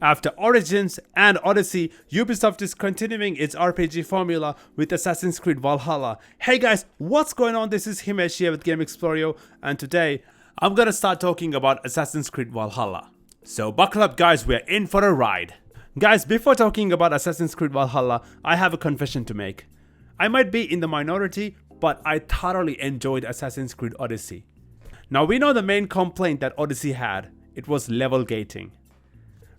After Origins and Odyssey, Ubisoft is continuing its RPG formula with Assassin's Creed Valhalla. Hey guys, what's going on? This is Himesh here with Game Explorio, and today I'm gonna start talking about Assassin's Creed Valhalla. So buckle up guys, we're in for a ride. Guys, before talking about Assassin's Creed Valhalla, I have a confession to make. I might be in the minority, but I thoroughly enjoyed Assassin's Creed Odyssey. Now we know the main complaint that Odyssey had. It was level gating.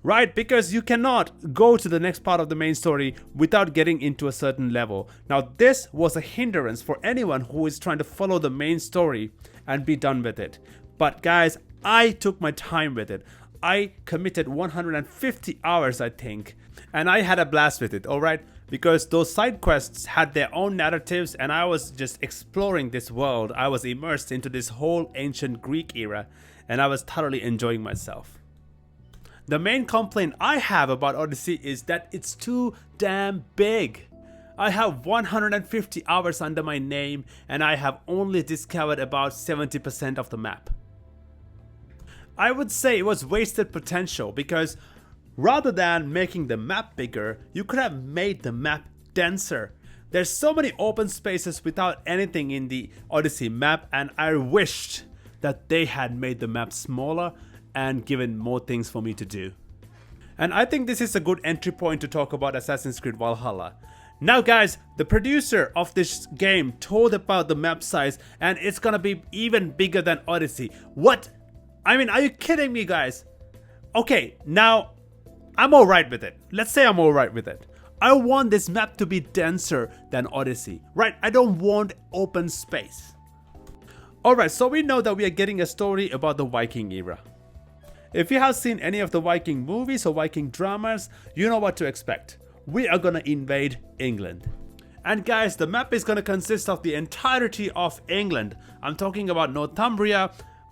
Right, because you cannot go to the next part of the main story without getting into a certain level. Now this was a hindrance for anyone who is trying to follow the main story and be done with it. But guys, I took my time with it. I committed 150 hours I think, and I had a blast with it, alright? Because those side quests had their own narratives and I was just exploring this world. I was immersed into this whole ancient Greek era and I was thoroughly enjoying myself. The main complaint I have about Odyssey is that it's too damn big. I have 150 hours under my name and I have only discovered about 70% of the map. I would say it was wasted potential because rather than making the map bigger, you could have made the map denser. There's so many open spaces without anything in the Odyssey map, and I wished that they had made the map smaller and given more things for me to do. And I think this is a good entry point to talk about Assassin's Creed Valhalla. Now guys, the producer of this game told about the map size and it's gonna be even bigger than Odyssey. What? I mean, are you kidding me guys? Okay, now I'm alright with it. Let's say I'm alright with it. I want this map to be denser than Odyssey, right? I don't want open space. Alright, so we know that we are getting a story about the Viking era. If you have seen any of the Viking movies or Viking dramas, you know what to expect. We are gonna invade England. And guys, the map is gonna consist of the entirety of England. I'm talking about Northumbria,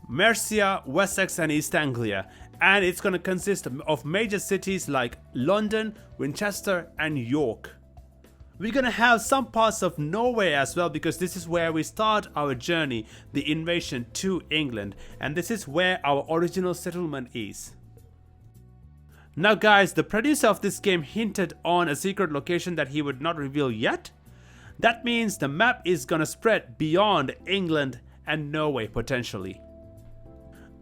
Mercia, Wessex and East Anglia. And it's gonna consist of major cities like London, Winchester and York. We're gonna have some parts of Norway as well because this is where we start our journey, the invasion to England, and this is where our original settlement is. Now guys, the producer of this game hinted on a secret location that he would not reveal yet. That means the map is gonna spread beyond England and Norway potentially.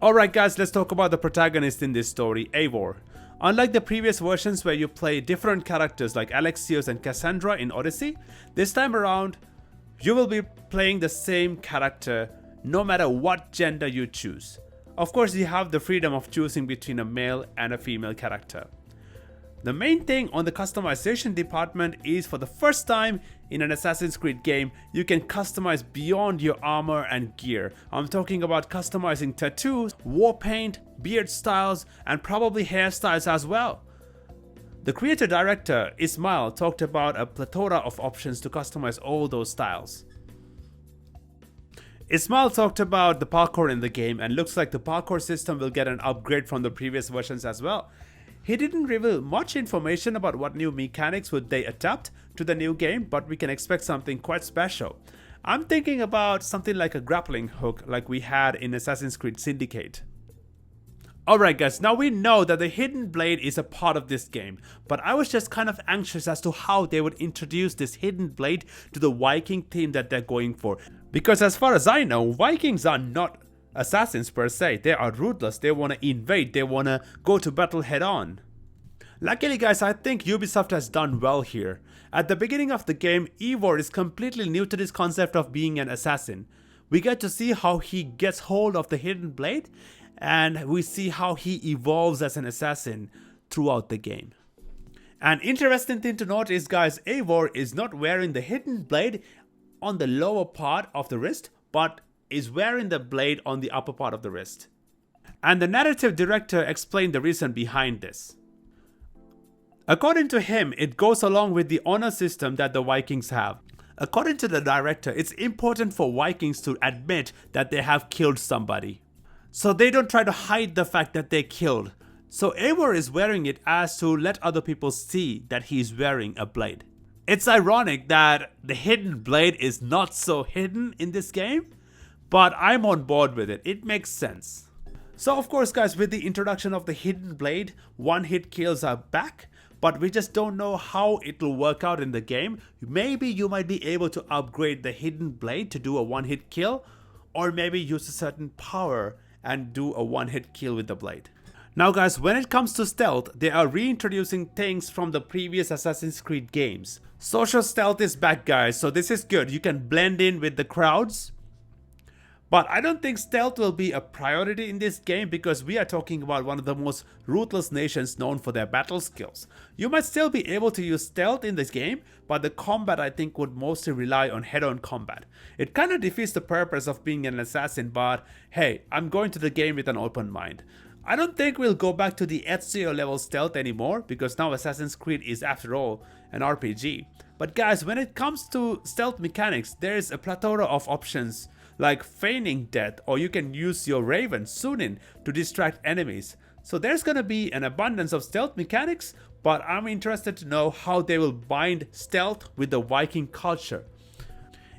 Alright guys, let's talk about the protagonist in this story, Eivor. Unlike the previous versions where you play different characters like Alexios and Cassandra in Odyssey, this time around you will be playing the same character no matter what gender you choose. Of course, you have the freedom of choosing between a male and a female character. The main thing on the customization department is for the first time in an Assassin's Creed game, you can customize beyond your armor and gear. I'm talking about customizing tattoos, war paint, beard styles, and probably hairstyles as well. The creator director, Ismail, talked about a plethora of options to customize all those styles. Ismail talked about the parkour in the game and looks like the parkour system will get an upgrade from the previous versions as well. He didn't reveal much information about what new mechanics would they adapt to the new game, but we can expect something quite special. I'm thinking about something like a grappling hook like we had in Assassin's Creed Syndicate. Alright guys, now we know that the hidden blade is a part of this game, but I was just kind of anxious as to how they would introduce this hidden blade to the Viking theme that they're going for. Because as far as I know, Vikings are not assassins per se. They are ruthless, they want to invade, they want to go to battle head on. Luckily guys, I think Ubisoft has done well here. At the beginning of the game, Eivor is completely new to this concept of being an assassin. We get to see how he gets hold of the hidden blade and we see how he evolves as an assassin throughout the game. An interesting thing to note is guys, Eivor is not wearing the hidden blade on the lower part of the wrist, but is wearing the blade on the upper part of the wrist. And the narrative director explained the reason behind this. According to him, it goes along with the honor system that the Vikings have. According to the director, it's important for Vikings to admit that they have killed somebody. So they don't try to hide the fact that they killed. So Eivor is wearing it as to let other people see that he's wearing a blade. It's ironic that the hidden blade is not so hidden in this game, but I'm on board with it. It makes sense. So of course guys, with the introduction of the hidden blade, one hit kills are back, but we just don't know how it will work out in the game. Maybe you might be able to upgrade the hidden blade to do a one hit kill, or maybe use a certain power and do a one hit kill with the blade. Now guys, when it comes to stealth, they are reintroducing things from the previous Assassin's Creed games. Social stealth is back guys, so this is good. You can blend in with the crowds. But I don't think stealth will be a priority in this game because we are talking about one of the most ruthless nations known for their battle skills. You might still be able to use stealth in this game, but the combat I think would mostly rely on head-on combat. It kind of defeats the purpose of being an assassin, but hey, I'm going to the game with an open mind. I don't think we'll go back to the Ezio level stealth anymore because now Assassin's Creed is after all an RPG. But guys, when it comes to stealth mechanics, there is a plethora of options like feigning death, or you can use your Raven Sunin to distract enemies. So there's gonna be an abundance of stealth mechanics, but I'm interested to know how they will bind stealth with the Viking culture.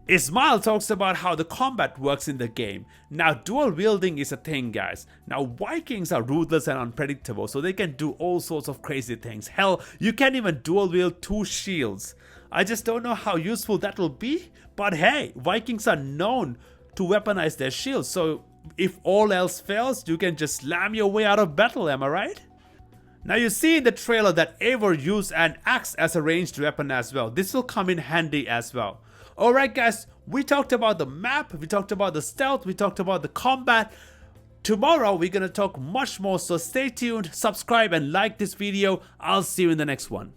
Ismail talks about how the combat works in the game. Now dual wielding is a thing guys. Now Vikings are ruthless and unpredictable, so they can do all sorts of crazy things. Hell, you can't even dual wield two shields. I just don't know how useful that will be, but hey, Vikings are known to weaponize their shields, so if all else fails, you can just slam your way out of battle, am I right? Now you see in the trailer that Eivor used an axe as a ranged weapon as well. This will come in handy as well. Alright guys, we talked about the map, we talked about the stealth, we talked about the combat. Tomorrow we're gonna talk much more, so stay tuned, subscribe and like this video. I'll see you in the next one.